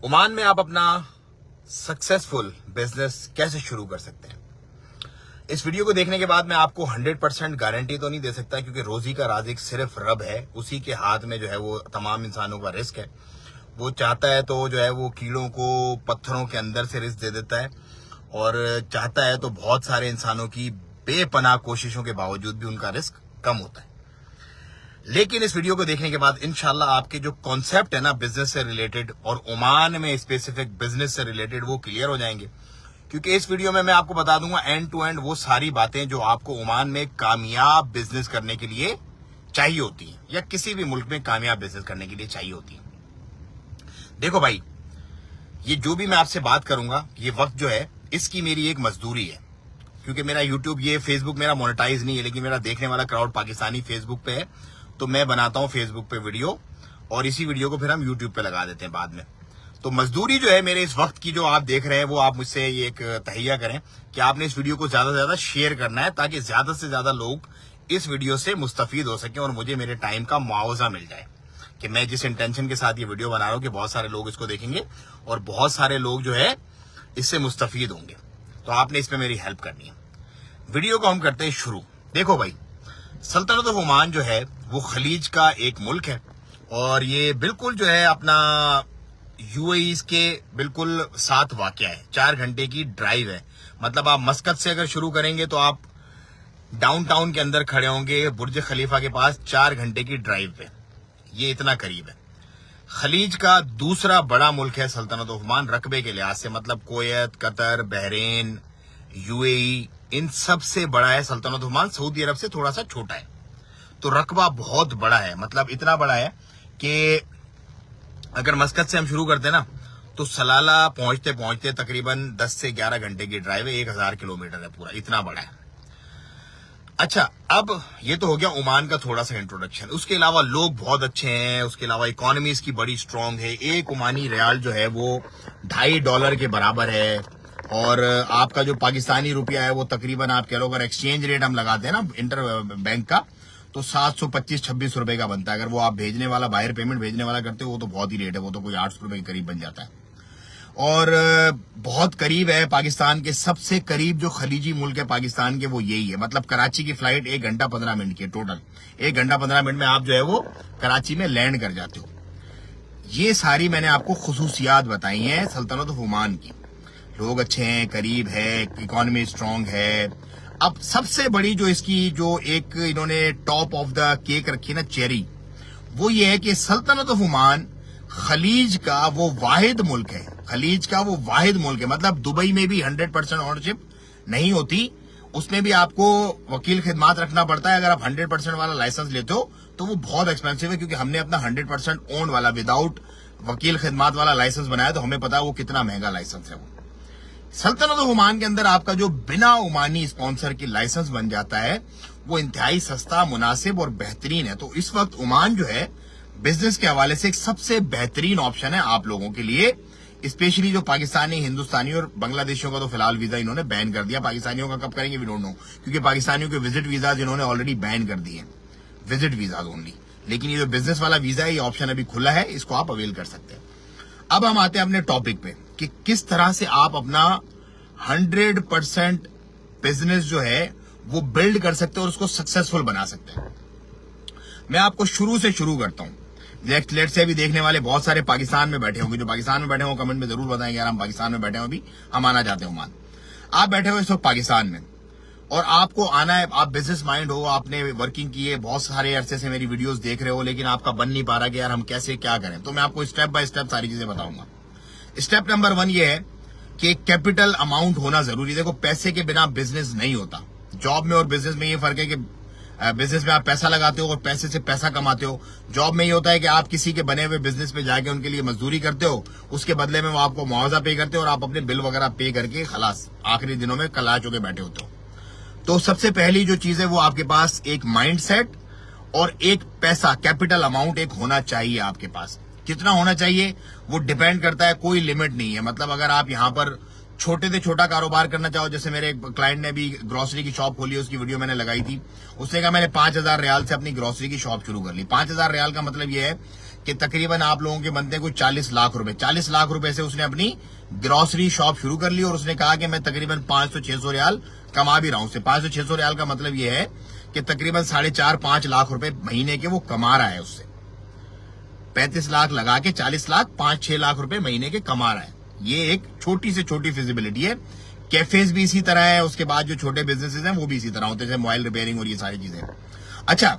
Oman में आप अपना सक्सेसफुल बिजनेस कैसे शुरू कर सकते हैं। इस वीडियो को देखने के बाद मैं आपको 100% गारंटी तो नहीं दे सकता, क्योंकि रोजी का राज़िक सिर्फ रब है, उसी के हाथ में जो है वो तमाम इंसानों का रिस्क है। वो चाहता है तो जो है वो कीड़ों को पत्थरों के अंदर से रिस्क दे देता है, और चाहता है तो बहुत सारे इंसानों की बेपनाह कोशिशों के बावजूद भी उनका रिस्क कम होता है। लेकिन इस वीडियो को देखने के बाद इंशाल्लाह आपके जो कॉन्सेप्ट है ना बिजनेस से रिलेटेड और ओमान में स्पेसिफिक बिजनेस से रिलेटेड वो क्लियर हो जाएंगे, क्योंकि इस वीडियो में मैं आपको बता दूंगा एंड टू एंड वो सारी बातें जो आपको ओमान में कामयाब बिजनेस करने के लिए चाहिए होती हैं, या किसी भी मुल्क में कामयाब बिजनेस करने के लिए चाहिए होती हैं। देखो भाई, ये जो भी मैं आपसे बात करूंगा, ये वक्त जो है इसकी मेरी एक मजदूरी है, क्योंकि मेरा यूट्यूब, ये फेसबुक मेरा मोनेटाइज नहीं है, लेकिन मेरा देखने वाला क्राउड पाकिस्तानी फेसबुक पे है, तो मैं बनाता हूं फेसबुक पे वीडियो और इसी वीडियो को फिर हम यूट्यूब पे लगा देते हैं बाद में। तो मजदूरी जो है मेरे इस वक्त की जो आप देख रहे हैं, वो आप मुझसे ये एक तहिया करें कि आपने इस वीडियो को ज्यादा से ज्यादा शेयर करना है, ताकि ज्यादा से ज्यादा लोग इस वीडियो से मुस्तफीद हो सके और मुझे मेरे टाइम का मुआवजा मिल जाए, कि मैं जिस इंटेंशन के साथ ये वीडियो बना रहा हूं कि बहुत सारे लोग इसको देखेंगे और बहुत सारे लोग जो है इससे मुस्तफीद होंगे। तो आपने इसमें मेरी हेल्प करनी है। वीडियो को हम करते हैं शुरू। देखो भाई, सल्तनत ऑफ ओमान जो है वो खलीज का एक मुल्क है, और ये बिल्कुल जो है अपना यूएई के बिल्कुल साथ वाक़या है। 4 घंटे की ड्राइव है, मतलब आप मस्कत से अगर शुरू करेंगे तो आप डाउनटाउन के अंदर खड़े होंगे बुर्ज खलीफा के पास 4 घंटे की ड्राइव पे। ये इतना करीब है। खलीज का दूसरा बड़ा मुल्क है सल्तनत ऑफ ओमान रकबे के लिहाज से, मतलब कुवैत, कतर, बहरीन, यूएई, इन सब से बड़ा है सल्तनत ऑफ ओमान। सऊदी अरब से थोड़ा सा छोटा है, तो रकबा बहुत बड़ा है, मतलब इतना बड़ा है कि अगर मस्कत से हम शुरू करते हैं ना, तो सलाला पहुंचते पहुंचते तकरीबन 10 से 11 घंटे की ड्राइव है। 1000 किलोमीटर है पूरा, इतना बड़ा है। अच्छा, अब ये तो हो गया ओमान का थोड़ा सा इंट्रोडक्शन। उसके अलावा लोग बहुत अच्छे हैं, उसके अलावा इकोनॉमी इसकी बड़ी स्ट्रांग है। एक ओमानी रियाल जो है वो $2.5 के बराबर है, और आपका जो पाकिस्तानी रुपया है वो तकरीबन आप कह लो, अगर एक्सचेंज रेट हम लगाते हैं ना इंटर बैंक का, तो 725-26 रुपए का बनता है। अगर वो आप भेजने वाला, बाहर पेमेंट भेजने वाला करते हो, वो तो बहुत ही रेट है, वो तो कोई 800 रुपए के करीब बन जाता है, और बहुत करीब है पाकिस्तान के। सबसे करीब जो खलीजी मुल्क है पाकिस्तान के वो यही है, मतलब कराची की फ्लाइट 1 घंटा 15 मिनट की है टोटल। 1 घंटा 15 मिनट में आप जो है वो कराची में लैंड कर जाते हो। ये सारी मैंने आपको खुसूसियात बताई हैं सल्तनत ऑफ ओमान की। लोग अच्छे हैं, करीब है, इकोनॉमी स्ट्रांग है। अब सबसे बड़ी जो इसकी जो एक इन्होंने टॉप ऑफ द केक रखी ना चेरी, वो ये है कि सल्तनत ऑफ ओमान खलीज का वो वाहिद मुल्क है। खलीज का वो वाहिद मुल्क है, मतलब दुबई में भी 100% ओनरशिप नहीं होती, उसमें भी आपको वकील खिदमात रखना पड़ता है। अगर आप 100% वाला लाइसेंस लेते हो तो वो बहुत एक्सपेंसिव है, क्योंकि हमने अपना 100% ओन वाला विदाउट वकील खिदमात वाला लाइसेंस बनाया, तो हमें पता है वो कितना महंगा लाइसेंस है। वो सल्तनत ऑफ ओमान के अंदर आपका जो बिना ओमानी स्पॉन्सर की लाइसेंस बन जाता है, वो इंतहाई सस्ता, मुनासिब और बेहतरीन है। तो इस वक्त ओमान जो है बिजनेस के हवाले से एक सबसे बेहतरीन ऑप्शन है आप लोगों के लिए, स्पेशली जो पाकिस्तानी, हिंदुस्तानी और बांग्लादेशियों का तो फिलहाल वीजा इन्होंने बैन कर दिया। पाकिस्तानियों का कब करेंगे वी डोंट नो, क्योंकि पाकिस्तानियों के विजिट वीजाज इन्होंने ऑलरेडी बैन कर दिए, विजिट वीजाज ओनली। लेकिन ये जो बिजनेस वाला वीजा है, ये ऑप्शन अभी खुला है, इसको आप अवेल कर सकते हैं। अब हम आते हैं अपने टॉपिक पे कि किस तरह से आप अपना 100% बिजनेस जो है वो बिल्ड कर सकते हैं और उसको सक्सेसफुल बना सकते हैं। मैं आपको शुरू से शुरू करता हूं। लेट से भी देखने वाले बहुत सारे पाकिस्तान में बैठे होंगे। जो पाकिस्तान में बैठे हो कमेंट में जरूर बताएंगे, यार हम पाकिस्तान में बैठे हो, अभी हम आना चाहते हैं ओमान। आप बैठे हो इस वक्त पाकिस्तान में और आपको आना है, आप बिजनेस माइंड हो, आपने वर्किंग की है, बहुत सारे अरसे से मेरी वीडियोस देख रहे हो, लेकिन आपका बन नहीं पा रहा कि यार हम कैसे क्या करें। तो मैं आपको स्टेप बाय स्टेप सारी चीजें बताऊंगा। स्टेप नंबर 1 ये है कि कैपिटल अमाउंट होना जरूरी। देखो, पैसे के बिना बिजनेस नहीं होता। जॉब में और बिजनेस में ये फर्क है कि बिजनेस में आप पैसा लगाते हो और पैसे से पैसा कमाते हो। जॉब में ये होता है कि आप किसी के बने हुए बिजनेस पे जाके उनके लिए मजदूरी करते हो, उसके बदले में वो आपको मुआवजा पे करते हो और आप अपने बिल वगैरह पे करके खलास आखिरी दिनों में कलाश होके बैठे होते हो। तो सबसे पहली जो चीज है वो आपके पास एक माइंड सेट और एक पैसा, कैपिटल अमाउंट एक होना चाहिए आपके पास। कितना होना चाहिए वो डिपेंड करता है, कोई लिमिट नहीं है। मतलब अगर आप यहाँ पर छोटे से छोटा कारोबार करना चाहो, जैसे मेरे क्लाइंट ने भी ग्रोसरी की शॉप खोली, उसकी वीडियो मैंने लगाई थी। उसने कहा मैंने 5,000 रियाल से अपनी ग्रोसरी की शॉप शुरू कर ली। 5,000 रियाल का मतलब यह है कि तकरीबन आप लोगों के बनते हैं कुछ 40 लाख रुपए। 40 लाख रुपए से उसने अपनी ग्रोसरी शॉप शुरू कर ली और उसने कहा कि मैं तकरीबन 500-600 रियाल कमा भी रहा हूं। 500-600 रियाल का मतलब यह है कि तकरीबन 4.5-5 लाख रुपए महीने के वो कमा रहा है। उससे 35 लाख लगा के 40 लाख 5-6 लाख रुपए महीने के कमा रहा है। ये एक छोटी से छोटी फिजिबिलिटी है। कैफेज भी इसी तरह है, उसके बाद जो छोटे बिजनेसेस हैं वो भी इसी तरह होते हैं, जैसे मोबाइल रिपेयरिंग और ये सारी चीजें। अच्छा,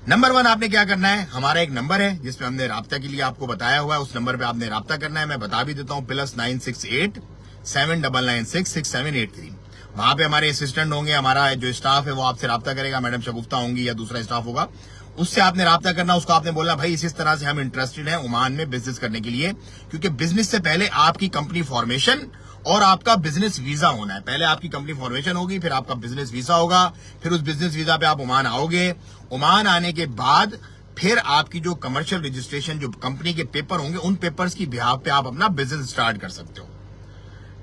नंबर 1 आपने क्या करना है, हमारा एक नंबर है जिसपे हमने राब्ता के लिए आपको बताया हुआ है, उस नंबर पे आपने राब्ता करना है। मैं बता भी देता हूं, +968 796 6783। वहां पे हमारे असिस्टेंट होंगे, हमारा जो स्टाफ है वो आपसे राब्ता करेगा, मैडम शगुफ्ता होंगी या दूसरा स्टाफ होगा, उससे आपने राब्ता करना। उसको आपने बोलना भाई इस तरह से हम इंटरेस्टेड हैं ओमान में बिजनेस करने के लिए, क्योंकि बिजनेस से पहले आपकी कंपनी फॉर्मेशन और आपका बिजनेस वीजा होना है। पहले आपकी कंपनी फॉर्मेशन होगी, फिर आपका बिजनेस वीजा होगा, फिर उस बिजनेस वीजा पे आप ओमान आओगे। ओमान आने के बाद फिर आपकी जो कमर्शियल रजिस्ट्रेशन, जो कंपनी के पेपर होंगे, उन पेपर्स की बिहाफ पे आप अपना बिजनेस स्टार्ट कर सकते हो।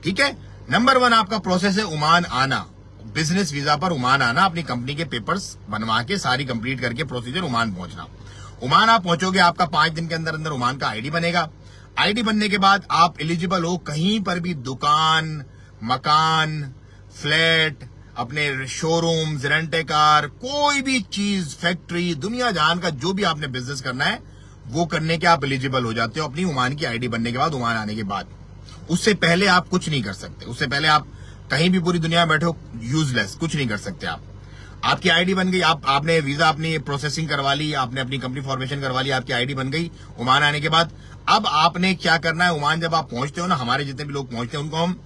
ठीक है, नंबर 1 आपका प्रोसेस है ओमान आना, बिजनेस वीजा पर ओमान आना, अपनी कंपनी के पेपर्स बनवा के सारी कंप्लीट करके प्रोसीजर ओमान पहुंचना। ओमान आप पहुंचोगे, आपका 5 दिन के अंदर अंदर ओमान का आईडी बनेगा। आईडी बनने के बाद आप एलिजिबल हो कहीं पर भी दुकान, मकान, फ्लैट, अपने शोरूम्स, रेंटे कार, कोई भी चीज, फैक्ट्री, दुनिया जहान का जो भी आपने बिजनेस करना है वो करने के आप एलिजिबल हो जाते हो अपनी ओमान की आईडी बनने के बाद, ओमान आने के बाद। उससे पहले आप कुछ नहीं कर सकते। उससे पहले आप कहीं भी पूरी दुनिया में बैठे हो, यूजलेस, कुछ नहीं कर सकते आप। आपकी आईडी बन गई, आपने वीजा अपनी प्रोसेसिंग करवा ली, आपने अपनी कंपनी फॉर्मेशन करवा ली, आपकी आईडी बन गई। ओमान आने के बाद अब आपने क्या करना है, ओमान जब आप पहुंचते हो ना, हमारे जितने भी लोग पहुंचते हैं उनको हम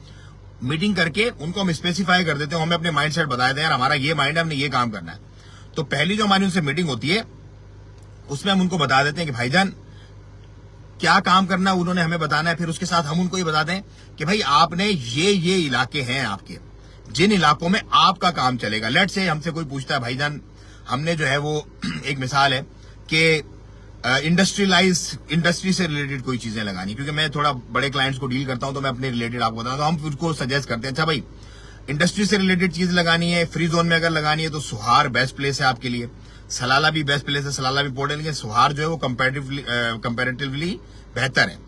मीटिंग करके उनको हम स्पेसिफाई कर देते हैं, हमें अपने माइंड सेट बताए थे यार हमारा ये माइंड है, हमने ये काम करना है। तो पहली जो हमारी उनसे मीटिंग होती है उसमें हम उनको बता देते हैं कि भाईजान क्या काम करना है, उन्होंने हमें बताना है। फिर उसके साथ हम उनको ये बताते हैं कि भाई आपने ये इलाके हैं आपके, जिन इलाकों में आपका काम चलेगा। लेट से हमसे कोई पूछता है भाईजान हमने जो है वो एक मिसाल है कि इंडस्ट्री से रिलेटेड कोई चीजें लगानी, क्योंकि मैं थोड़ा बड़े क्लाइंट्स को डील करता हूं तो मैं अपने रिलेटेड आपको बताता हूं। हम उसको सजेस्ट करते हैं, अच्छा भाई इंडस्ट्री से रिलेटेड चीज लगानी है, फ्री जोन में अगर लगानी है तो सुहार बेस्ट प्लेस है आपके लिए, सलाला भी बेस्ट प्लेस है, सलाला भी पोर्ट है, लेकिन सुहार जो है वो कंपैरेटिवली बेहतर है,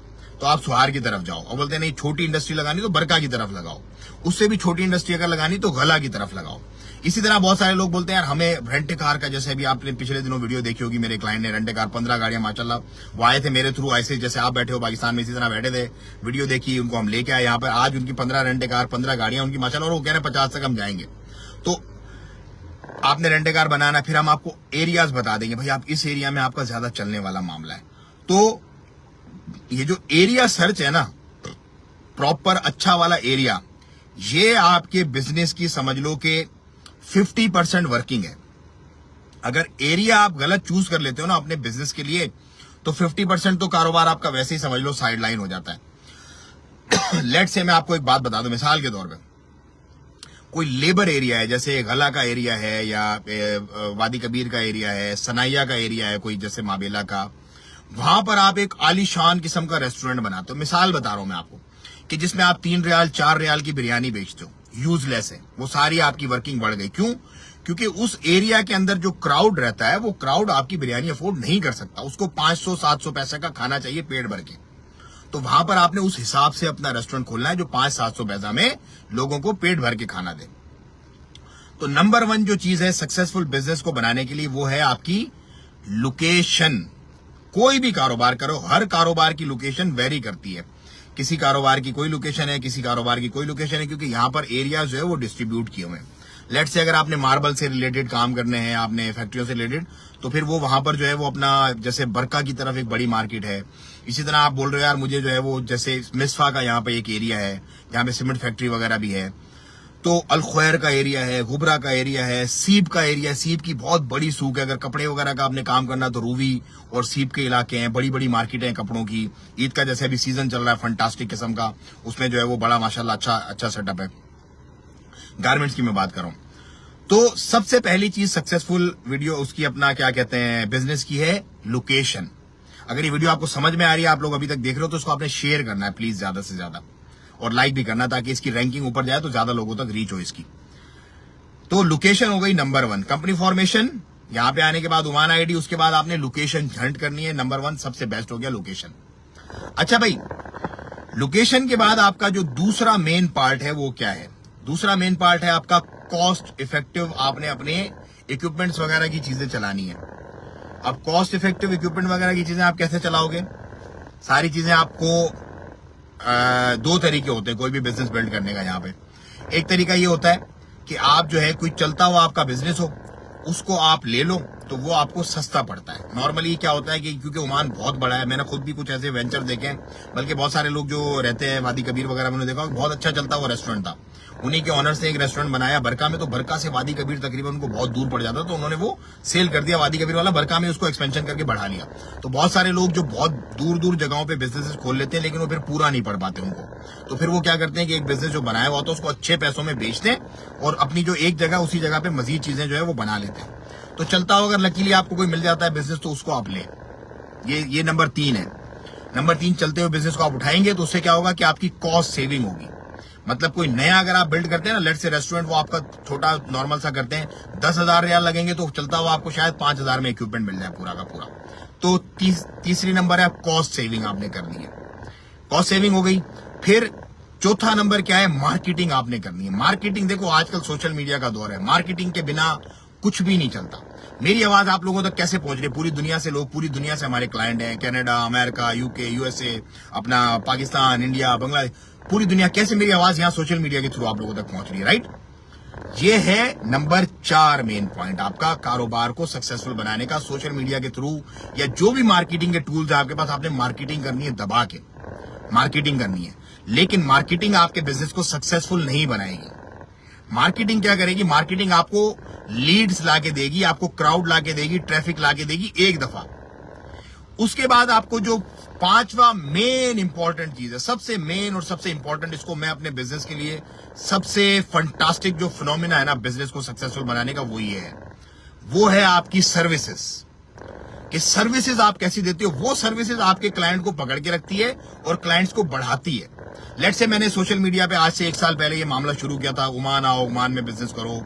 तो आप सुहार की तरफ जाओ। और बोलते हैं नहीं छोटी इंडस्ट्री लगानी तो बरका की तरफ लगाओ, उससे भी छोटी इंडस्ट्री अगर लगानी तो गला की तरफ लगाओ। इसी तरह बहुत सारे लोग बोलते हैं यार हमें रेंट कार का, जैसे अभी आपने पिछले दिनों वीडियो देखी होगी, मेरे क्लाइंट ने रेंट कार 15 गाड़ियां माशाल्लाह वो आए थे मेरे थ्रू, ऐसे जैसे आप बैठे हो पाकिस्तान में इसी तरह बैठे थे, वीडियो देखी, उनको हम लेके आए यहाँ पर। आज उनकी 15 रेंट कार 15 गाड़ियां उनकी माशाल्लाह, और वो कह रहे हैं 50 तक हम जाएंगे। तो आपने रेंट कार बनाना, फिर हम आपको एरियाज बता देंगे, भाई आप इस एरिया में आपका ज्यादा चलने वाला मामला है। तो ये जो एरिया सर्च है ना, प्रॉपर अच्छा वाला एरिया, ये आपके बिजनेस की समझ लो कि 50% वर्किंग है। अगर एरिया आप गलत चूज कर लेते हो ना अपने बिजनेस के लिए, तो 50% तो कारोबार आपका वैसे ही समझ लो साइड लाइन हो जाता है। लेट से मैं आपको एक बात बता दूं, मिसाल के तौर पे कोई लेबर एरिया है, जैसे गला का एरिया है या वादी कबीर का एरिया है, सनाइया का एरिया है कोई, जैसे माबेला का, वहां पर आप एक आलीशान किस्म का रेस्टोरेंट बनाते हो। मिसाल बता रहा हूं मैं आपको कि जिसमें आप 3 रियाल 4 रियाल की बिरयानी बेचते हो, यूजलेस है, वो सारी आपकी वर्किंग बढ़ गई। क्यों? क्योंकि उस एरिया के अंदर जो क्राउड रहता है वो क्राउड आपकी बिरयानी अफोर्ड नहीं कर सकता, उसको 500-700 पैसे का खाना चाहिए पेट भर के। तो वहां पर आपने उस हिसाब से अपना रेस्टोरेंट खोलना है जो 500-700 पैसा में लोगों को पेट भर के खाना दे। तो नंबर 1 जो चीज है सक्सेसफुल बिजनेस को बनाने के लिए वो है आपकी लोकेशन। कोई भी कारोबार करो, हर कारोबार की लोकेशन वेरी करती है। किसी कारोबार की कोई लोकेशन है, किसी कारोबार की कोई लोकेशन है, क्योंकि यहां पर एरिया जो है वो डिस्ट्रीब्यूट किए हुए हैं। लेट से अगर आपने मार्बल से रिलेटेड काम करने हैं, आपने फैक्ट्रियों से रिलेटेड, तो फिर वो वहां पर जो है वो अपना, जैसे बरका की तरफ एक बड़ी मार्केट है। इसी तरह आप बोल रहे हो यार मुझे जो है वो जैसे मिसफा का यहाँ पे एक एरिया है जहाँ पे सीमेंट फैक्ट्री वगैरह भी है, तो अलखैर का एरिया है, गुबरा का एरिया है, सीप का एरिया है, सीप की बहुत बड़ी सूक है। अगर कपड़े वगैरह का आपने काम करना तो रूवी और सीप के इलाके हैं, बड़ी बड़ी मार्केटें हैं कपड़ों की। ईद का जैसे अभी सीजन चल रहा है फंटास्टिक किस्म का, उसमें जो है वो बड़ा माशाल्लाह अच्छा सेटअप है। गारमेंट्स की मैं बात कर रहा हूं। तो सबसे पहली चीज सक्सेसफुल वीडियो उसकी अपना क्या कहते हैं बिजनेस की है लोकेशन। अगर ये वीडियो आपको समझ में आ रही है, आप लोग अभी तक देख रहे हो, तो उसको आपने शेयर करना है प्लीज ज्यादा से ज्यादा। और लाइक भी करना, ताकि इसकी रैंकिंग ऊपर जाए तो ज्यादा लोगों तक रीच हो इसकी। तो लोकेशन हो गई नंबर 1। कंपनी फॉर्मेशन, यहां पे आने के बाद उमान आईडी, उसके बाद आपने लोकेशन हंट करनी है। नंबर 1 सबसे बेस्ट हो गया लोकेशन। अच्छा भाई, लोकेशन के बाद आपका जो दूसरा मेन पार्ट है वो क्या है? दूसरा मेन पार्ट है आपका कॉस्ट इफेक्टिव, आपने अपने इक्विपमेंट्स वगैरह की चीजें चलानी है। अब कॉस्ट इफेक्टिव इक्विपमेंट वगैरह की चीजें आप कैसे चलाओगे? सारी चीजें आपको दो तरीके होते हैं कोई भी बिजनेस बिल्ड करने का। यहाँ पे एक तरीका ये होता है कि आप जो है कोई चलता हुआ आपका बिजनेस हो, उसको आप ले लो तो वो आपको सस्ता पड़ता है। नॉर्मली क्या होता है कि क्योंकि ओमान बहुत बड़ा है, मैंने खुद भी कुछ ऐसे वेंचर देखे हैं, बल्कि बहुत सारे लोग जो रहते हैं वादी कबीर वगैरह, मैंने देखा बहुत अच्छा चलता हुआ रेस्टोरेंट था। उन्हीं के ऑनर्स ने एक रेस्टोरेंट बनाया बरका में, तो बरका से वादी कबीर तकरीबन उनको बहुत दूर पड़ जाता, तो उन्होंने वो सेल कर दिया वादी कबीर वाला, बरका में उसको एक्सपेंशन करके बढ़ा लिया। तो बहुत सारे लोग जो बहुत दूर दूर जगहों पे बिजनेस खोल लेते हैं, लेकिन वो फिर पूरा नहीं पढ़ पाते उनको, तो फिर वो क्या करते हैं कि एक बिजनेस जो बनाया हुआ था उसको अच्छे पैसों में बेचते हैं और अपनी जो एक जगह उसी जगह पे मजीद चीजें जो है वो बना लेते हैं। तो चलता हो अगर लकीली आपको कोई मिल जाता है बिजनेस तो उसको आप ले। ये नंबर 3 है। नंबर 3, चलते हुए बिजनेस को आप उठाएंगे तो उससे क्या होगा कि आपकी कॉस्ट सेविंग होगी। मतलब कोई नया अगर आप बिल्ड करते हैं ना, लेट से रेस्टोरेंट वो आपका छोटा नॉर्मल सा करते हैं, 10,000 रियाल लगेंगे, तो चलता हुआ आपको शायद 5,000 में इक्विपमेंट मिल जाए पूरा का पूरा। तो तीसरी नंबर है कॉस्ट सेविंग आपने करनी है। कॉस्ट सेविंग हो गई। फिर चौथा नंबर क्या है? मार्केटिंग आपने करनी है। मार्केटिंग, देखो आजकल सोशल मीडिया का दौर है, मार्केटिंग के बिना कुछ भी नहीं चलता। मेरी आवाज आप लोगों तक कैसे पहुंच रही है? पूरी दुनिया से लोग, पूरी दुनिया से हमारे क्लाइंट हैं, कनाडा, अमेरिका, यूके, यूएसए, अपना पाकिस्तान, इंडिया, बांग्लादेश, पूरी दुनिया, कैसे मेरी आवाज यहां सोशल मीडिया के थ्रू आप लोगों तक पहुंच रही है, राइट? ये है नंबर 4 मेन पॉइंट आपका कारोबार को सक्सेसफुल बनाने का। सोशल मीडिया के थ्रू या जो भी मार्केटिंग के टूल्स है आपके पास, आपने मार्केटिंग करनी है, दबा के मार्केटिंग करनी है। लेकिन मार्केटिंग आपके बिजनेस को सक्सेसफुल नहीं बनाएगी। मार्केटिंग क्या करेगी? मार्केटिंग आपको लीड्स लाके देगी, आपको क्राउड लाके देगी, ट्रैफिक लाके देगी एक दफा। उसके बाद आपको जो 5वां मेन इंपॉर्टेंट चीज है, सबसे मेन और सबसे इंपॉर्टेंट, इसको मैं अपने बिजनेस के लिए सबसे फंटास्टिक जो फिनोमिना है ना बिजनेस को सक्सेसफुल बनाने का, वो ये है, वो है आपकी सर्विसेज। कि सर्विसेज आप कैसी देते हो? वो सर्विसेज आपके क्लाइंट को पकड़ के रखती है और क्लाइंट्स को बढ़ाती है। लेट से मैंने सोशल मीडिया पे आज से 1 साल पहले ये मामला शुरू किया था, ओमान आओ, ओमान में बिजनेस करो।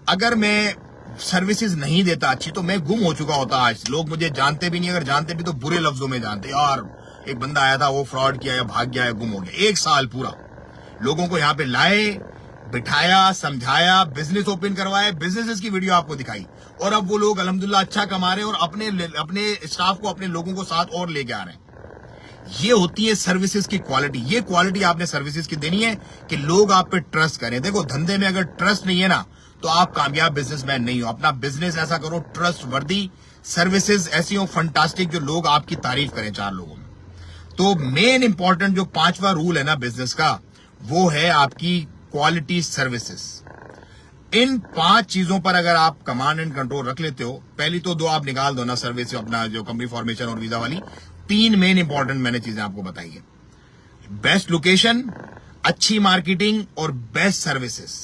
अगर मैं सर्विसेज नहीं देता अच्छी तो मैं गुम हो चुका होता आज। लोग मुझे जानते भी नहीं, अगर जानते भी तो बुरे लफ्जों में जानते, यार एक बंदा आया था वो फ्रॉड किया या भाग गया या गुम हो गया। 1 साल पूरा लोगों को यहाँ पे लाए, बिठाया, समझाया, बिजनेस ओपन करवाए, बिजनेसेस की वीडियो आपको दिखाई, और अब वो लोग अल्हम्दुलिल्लाह अच्छा कमा रहे हैं और अपने स्टाफ को, अपने लोगों को साथ और लेके आ रहे हैं। ये होती है सर्विसेज की क्वालिटी। ये क्वालिटी आपने सर्विसेज की देनी है कि लोग आप पे ट्रस्ट करें। देखो धंधे में अगर ट्रस्ट नहीं है ना तो आप कामयाब बिजनेसमैन नहीं हो। अपना बिजनेस ऐसा करो ट्रस्ट वर्दी, सर्विसेज ऐसी हो फंटास्टिक जो लोग आपकी तारीफ करें 4 लोगों में। तो मेन इंपॉर्टेंट जो 5वां रूल है ना बिजनेस का, वो है आपकी क्वालिटी सर्विसेज। इन 5 चीजों पर अगर आप कमांड एंड कंट्रोल रख लेते हो, पहली तो 2 आप निकाल दो ना, सर्विस अपना जो कंपनी फॉर्मेशन और वीजा वाली, 3 मेन इंपॉर्टेंट मैंने चीजें आपको बताई है। बेस्ट लोकेशन, अच्छी मार्केटिंग और बेस्ट सर्विसेज।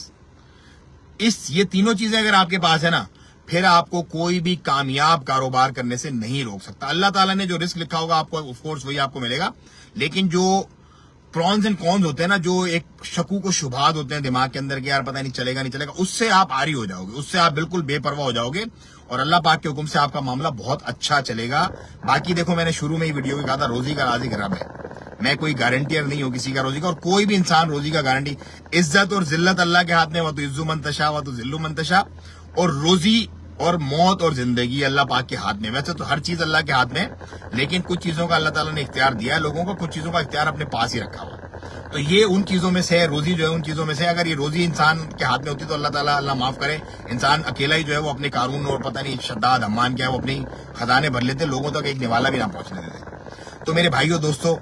ये तीनों चीजें अगर आपके पास है ना, फिर आपको कोई भी कामयाब कारोबार करने से नहीं रोक सकता। अल्लाह ताला ने जो रिस्क लिखा होगा आपको ऑफ कोर्स वही आपको मिलेगा, लेकिन जो प्रॉन्स एंड कॉन्स होते हैं ना, जो एक शकूक और शुभात होते हैं दिमाग के अंदर कि यार पता नहीं चलेगा नहीं चलेगा, उससे आप आरी हो जाओगे, उससे आप बिल्कुल बेपरवाह हो जाओगे और अल्लाह पाक के हुक्म से आपका मामला बहुत अच्छा चलेगा। बाकी देखो मैंने शुरू में ही वीडियो में कहा था, रोजी का राज़िक रब है। मैं कोई गारंटियर नहीं हूं किसी का रोजी का, और कोई भी इंसान रोजी का गारंटी, इज्जत और जिल्लत अल्लाह के हाथ में, वह तो इज्जु मंतशा वह तो जिल्लु मंतशा, और रोजी और मौत और जिंदगी अल्लाह पाक के हाथ में। वैसे तो हर चीज अल्लाह के हाथ में, लेकिन कुछ चीजों का अल्लाह ताला ने इख्तियार दिया है लोगों को, कुछ चीजों का इख्तियार अपने पास ही रखा हुआ। तो ये उन चीजों में से है, रोजी जो है उन चीजों में से। अगर ये रोजी इंसान के हाथ में होती तो अल्लाह ताला, अल्लाह माफ करे, इंसान अकेला ही जो है वो अपने कारून और पता नहीं शद्दाद हम्मान क्या है वो अपनी खजाने भर लेते, लोगों तक एक निवाला भी ना पहुंचने देते। तो मेरे भाइयों दोस्तों,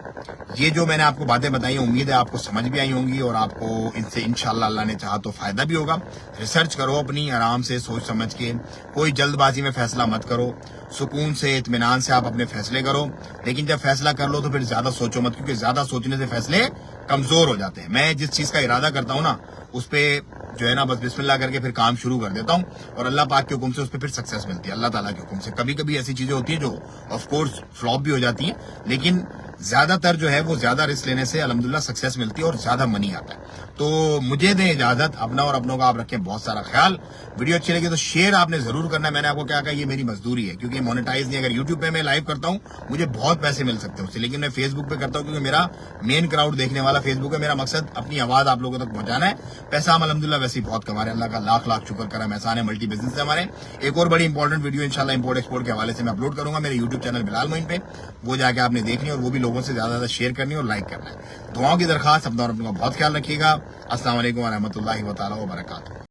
ये जो मैंने आपको बातें बताई हैं, उम्मीद है आपको समझ भी आई होंगी और आपको इनसे इंशाल्लाह अल्लाह ने चाहा तो फायदा भी होगा। रिसर्च करो अपनी, आराम से सोच समझ के, कोई जल्दबाजी में फैसला मत करो, सुकून से इत्मीनान से आप अपने फैसले करो। लेकिन जब फैसला कर लो तो फिर ज्यादा सोचो मत, क्योंकि ज्यादा सोचने से फैसले कमजोर हो जाते हैं। मैं जिस चीज का इरादा करता हूँ ना, उस पे जो है ना बस बिस्मिल्लाह करके फिर काम शुरू कर देता हूँ, और अल्लाह पाक के हुक्म से उस पर फिर सक्सेस मिलती है, अल्लाह ताला के हुक्म से। कभी कभी ऐसी चीजें होती है जो ऑफ कोर्स फ्लॉप भी हो जाती हैं, लेकिन ज्यादातर जो है वो ज्यादा रिस्क लेने से अल्हम्दुलिल्लाह सक्सेस मिलती है और ज्यादा मनी आता है। तो मुझे दें इजाजत, अपना और अपनों का आप रखें बहुत सारा ख्याल। वीडियो अच्छी लगी तो शेयर आपने जरूर करना है। मैंने आपको क्या कहा, ये मेरी मजदूरी है, क्योंकि मोनेटाइज नहीं। अगर यूट्यूब पे मैं लाइव करता हूँ मुझे बहुत पैसे मिल सकते हैं उससे, लेकिन मैं फेसबुक पे करता हूँ क्योंकि मेरा मेन क्राउड देखने वाला फेसबुक है। मेरा मकसद अपनी आवाज आप लोगों तक पहुंचाना है। पैसा हम अल्हम्दुलिल्लाह वैसे ही बहुत कमा रहे हैं, अल्लाह का लाख लाख शुक्र करम एहसान है। मल्टी बिजनेस है हमारे। एक और बड़ी इंपॉर्टेंट वीडियो इंशाल्लाह इंपोर्ट एक्सपोर्ट के हवाले से मैं अपलोड करूंगा मेरे यूट्यूब चैनल बिलाल मोइन पे। वो जाके आपने देखनी और वो भी लोगों से ज्यादा शेयर करनी और लाइक करना है। दुआओं की दरखास्त, अपना और अपने का बहुत ख्याल रखिएगा। अस्सलाम वालेकुम व रहमतुल्लाहि व तआला व बरकातहू।